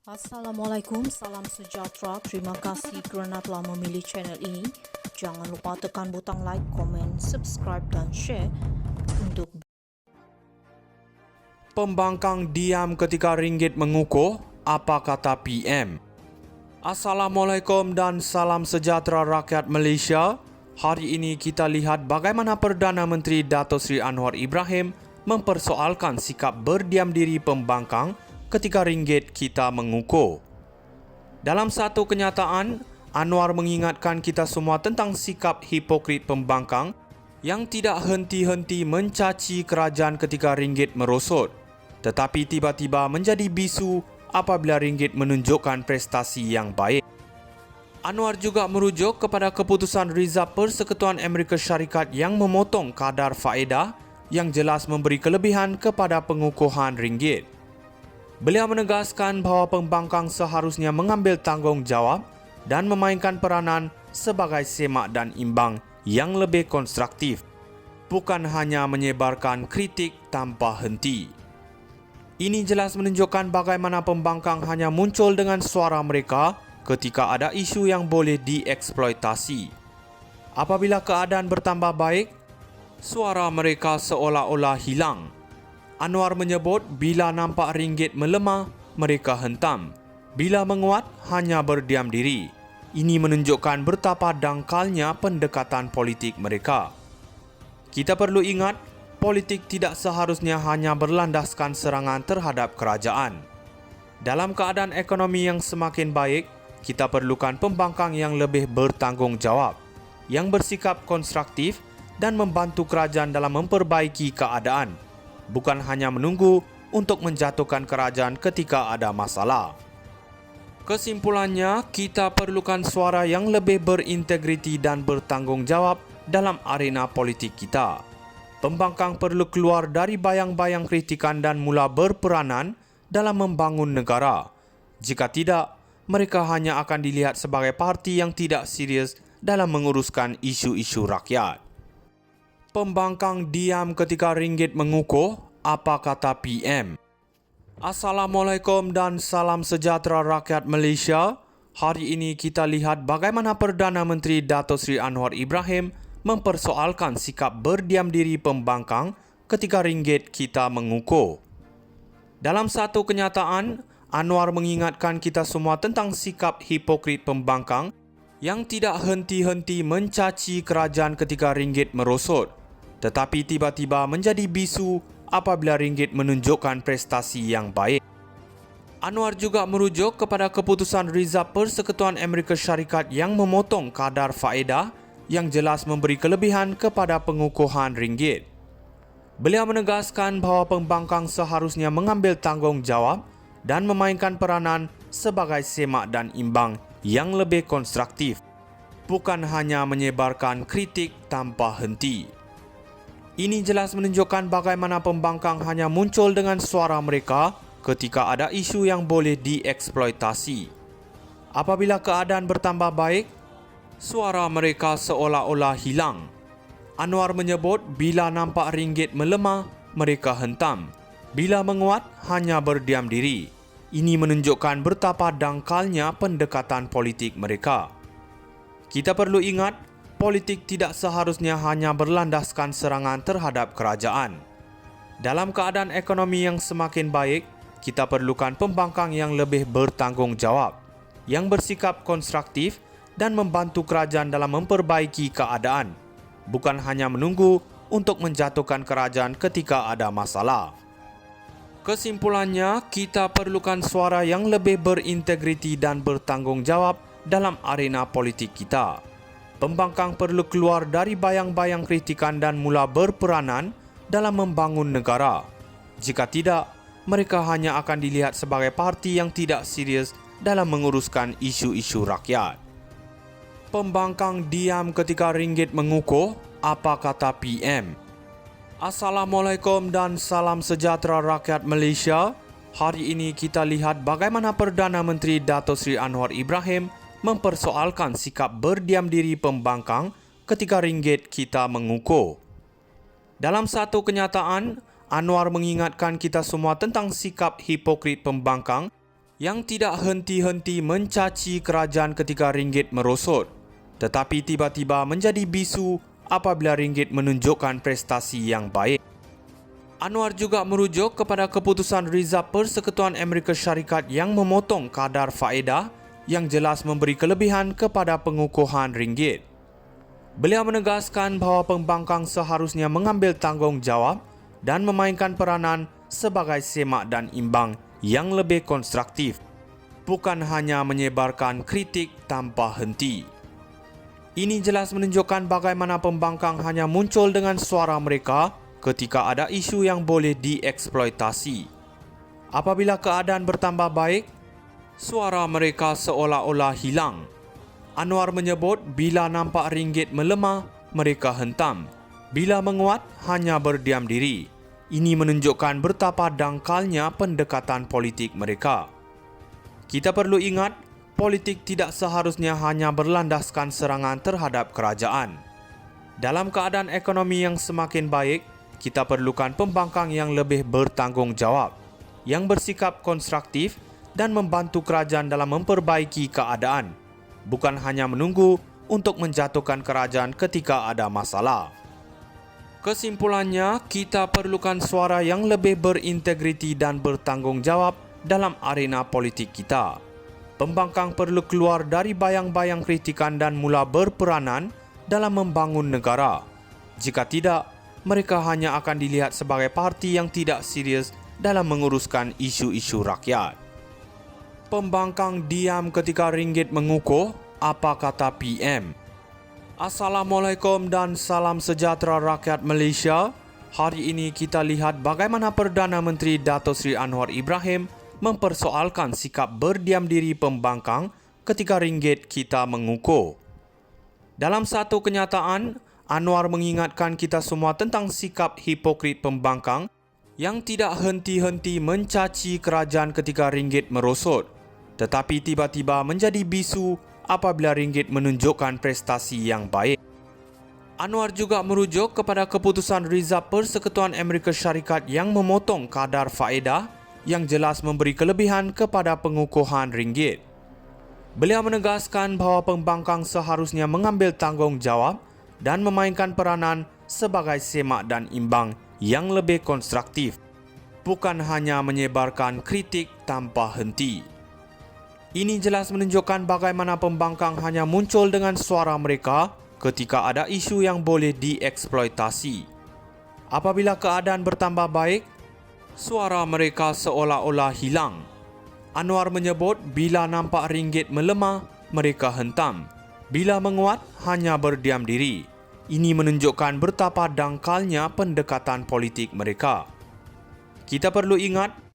Assalamualaikum, salam sejahtera. Terima kasih kerana telah memilih channel ini. Jangan lupa tekan butang like, komen, subscribe dan share untuk Pembangkang diam ketika ringgit mengukuh, apa kata PM? Assalamualaikum dan salam sejahtera rakyat Malaysia. Hari ini kita lihat bagaimana Perdana Menteri Dato' Seri Anwar Ibrahim mempersoalkan sikap berdiam diri pembangkang ketika ringgit kita mengukuh. Dalam satu kenyataan, Anwar mengingatkan kita semua tentang sikap hipokrit pembangkang yang tidak henti-henti mencaci kerajaan ketika ringgit merosot, tetapi tiba-tiba menjadi bisu apabila ringgit menunjukkan prestasi yang baik. Anwar juga merujuk kepada keputusan Rizab Persekutuan Amerika Syarikat yang memotong kadar faedah yang jelas memberi kelebihan kepada pengukuhan ringgit. Beliau menegaskan bahawa pembangkang seharusnya mengambil tanggungjawab dan memainkan peranan sebagai semak dan imbang yang lebih konstruktif, bukan hanya menyebarkan kritik tanpa henti. Ini jelas menunjukkan bagaimana pembangkang hanya muncul dengan suara mereka ketika ada isu yang boleh dieksploitasi. Apabila keadaan bertambah baik, suara mereka seolah-olah hilang. Anwar menyebut bila nampak ringgit melemah, mereka hentam. Bila menguat, hanya berdiam diri. Ini menunjukkan betapa dangkalnya pendekatan politik mereka. Kita perlu ingat, politik tidak seharusnya hanya berlandaskan serangan terhadap kerajaan. Dalam keadaan ekonomi yang semakin baik, kita perlukan pembangkang yang lebih bertanggungjawab, yang bersikap konstruktif dan membantu kerajaan dalam memperbaiki keadaan, bukan hanya menunggu untuk menjatuhkan kerajaan ketika ada masalah. Kesimpulannya, kita perlukan suara yang lebih berintegriti dan bertanggungjawab dalam arena politik kita. Pembangkang perlu keluar dari bayang-bayang kritikan dan mula berperanan dalam membangun negara. Jika tidak, mereka hanya akan dilihat sebagai parti yang tidak serius dalam menguruskan isu-isu rakyat. Pembangkang diam ketika ringgit mengukuh, apa kata PM? Assalamualaikum dan salam sejahtera rakyat Malaysia. Hari ini kita lihat bagaimana Perdana Menteri Dato' Seri Anwar Ibrahim mempersoalkan sikap berdiam diri pembangkang ketika ringgit kita mengukuh. Dalam satu kenyataan, Anwar mengingatkan kita semua tentang sikap hipokrit pembangkang yang tidak henti-henti mencaci kerajaan ketika ringgit merosot, tetapi tiba-tiba menjadi bisu apabila ringgit menunjukkan prestasi yang baik. Anwar juga merujuk kepada keputusan Rizab Persekutuan Amerika Syarikat yang memotong kadar faedah yang jelas memberi kelebihan kepada pengukuhan ringgit. Beliau menegaskan bahawa pembangkang seharusnya mengambil tanggungjawab dan memainkan peranan sebagai semak dan imbang yang lebih konstruktif, bukan hanya menyebarkan kritik tanpa henti. Ini jelas menunjukkan bagaimana pembangkang hanya muncul dengan suara mereka ketika ada isu yang boleh dieksploitasi. Apabila keadaan bertambah baik, suara mereka seolah-olah hilang. Anwar menyebut bila nampak ringgit melemah, mereka hentam. Bila menguat, hanya berdiam diri. Ini menunjukkan betapa dangkalnya pendekatan politik mereka. Kita perlu ingat, politik tidak seharusnya hanya berlandaskan serangan terhadap kerajaan. Dalam keadaan ekonomi yang semakin baik, kita perlukan pembangkang yang lebih bertanggungjawab, yang bersikap konstruktif dan membantu kerajaan dalam memperbaiki keadaan, bukan hanya menunggu untuk menjatuhkan kerajaan ketika ada masalah. Kesimpulannya, kita perlukan suara yang lebih berintegriti dan bertanggungjawab dalam arena politik kita. Pembangkang perlu keluar dari bayang-bayang kritikan dan mula berperanan dalam membangun negara. Jika tidak, mereka hanya akan dilihat sebagai parti yang tidak serius dalam menguruskan isu-isu rakyat. Pembangkang diam ketika ringgit mengukuh, apa kata PM? Assalamualaikum dan salam sejahtera rakyat Malaysia. Hari ini kita lihat bagaimana Perdana Menteri Dato' Seri Anwar Ibrahim mempersoalkan sikap berdiam diri pembangkang ketika ringgit kita mengukuh. Dalam satu kenyataan, Anwar mengingatkan kita semua tentang sikap hipokrit pembangkang yang tidak henti-henti mencaci kerajaan ketika ringgit merosot, tetapi tiba-tiba menjadi bisu apabila ringgit menunjukkan prestasi yang baik. Anwar juga merujuk kepada keputusan Rizab Persekutuan Amerika Syarikat yang memotong kadar faedah yang jelas memberi kelebihan kepada pengukuhan ringgit. Beliau menegaskan bahawa pembangkang seharusnya mengambil tanggungjawab dan memainkan peranan sebagai semak dan imbang yang lebih konstruktif, bukan hanya menyebarkan kritik tanpa henti. Ini jelas menunjukkan bagaimana pembangkang hanya muncul dengan suara mereka ketika ada isu yang boleh dieksploitasi. Apabila keadaan bertambah baik, suara mereka seolah-olah hilang. Anwar menyebut bila nampak ringgit melemah, mereka hentam. Bila menguat, hanya berdiam diri. Ini menunjukkan betapa dangkalnya pendekatan politik mereka. Kita perlu ingat, politik tidak seharusnya hanya berlandaskan serangan terhadap kerajaan. Dalam keadaan ekonomi yang semakin baik, kita perlukan pembangkang yang lebih bertanggungjawab, yang bersikap konstruktif dan membantu kerajaan dalam memperbaiki keadaan, bukan hanya menunggu untuk menjatuhkan kerajaan ketika ada masalah. Kesimpulannya, kita perlukan suara yang lebih berintegriti dan bertanggungjawab dalam arena politik kita. Pembangkang perlu keluar dari bayang-bayang kritikan dan mula berperanan dalam membangun negara. Jika tidak, mereka hanya akan dilihat sebagai parti yang tidak serius dalam menguruskan isu-isu rakyat. Pembangkang diam ketika ringgit mengukuh, apa kata PM? Assalamualaikum dan salam sejahtera rakyat Malaysia. Hari ini kita lihat bagaimana Perdana Menteri Dato' Sri Anwar Ibrahim mempersoalkan sikap berdiam diri pembangkang ketika ringgit kita mengukuh. Dalam satu kenyataan, Anwar mengingatkan kita semua tentang sikap hipokrit pembangkang yang tidak henti-henti mencaci kerajaan ketika ringgit merosot, tetapi tiba-tiba menjadi bisu apabila ringgit menunjukkan prestasi yang baik. Anwar juga merujuk kepada keputusan Rizab Persekutuan Amerika Syarikat yang memotong kadar faedah yang jelas memberi kelebihan kepada pengukuhan ringgit. Beliau menegaskan bahawa pembangkang seharusnya mengambil tanggungjawab dan memainkan peranan sebagai semak dan imbang yang lebih konstruktif, bukan hanya menyebarkan kritik tanpa henti. Ini jelas menunjukkan bagaimana pembangkang hanya muncul dengan suara mereka ketika ada isu yang boleh dieksploitasi. Apabila keadaan bertambah baik, suara mereka seolah-olah hilang. Anwar menyebut bila nampak ringgit melemah, mereka hentam. Bila menguat, hanya berdiam diri. Ini menunjukkan betapa dangkalnya pendekatan politik mereka. Kita perlu ingat,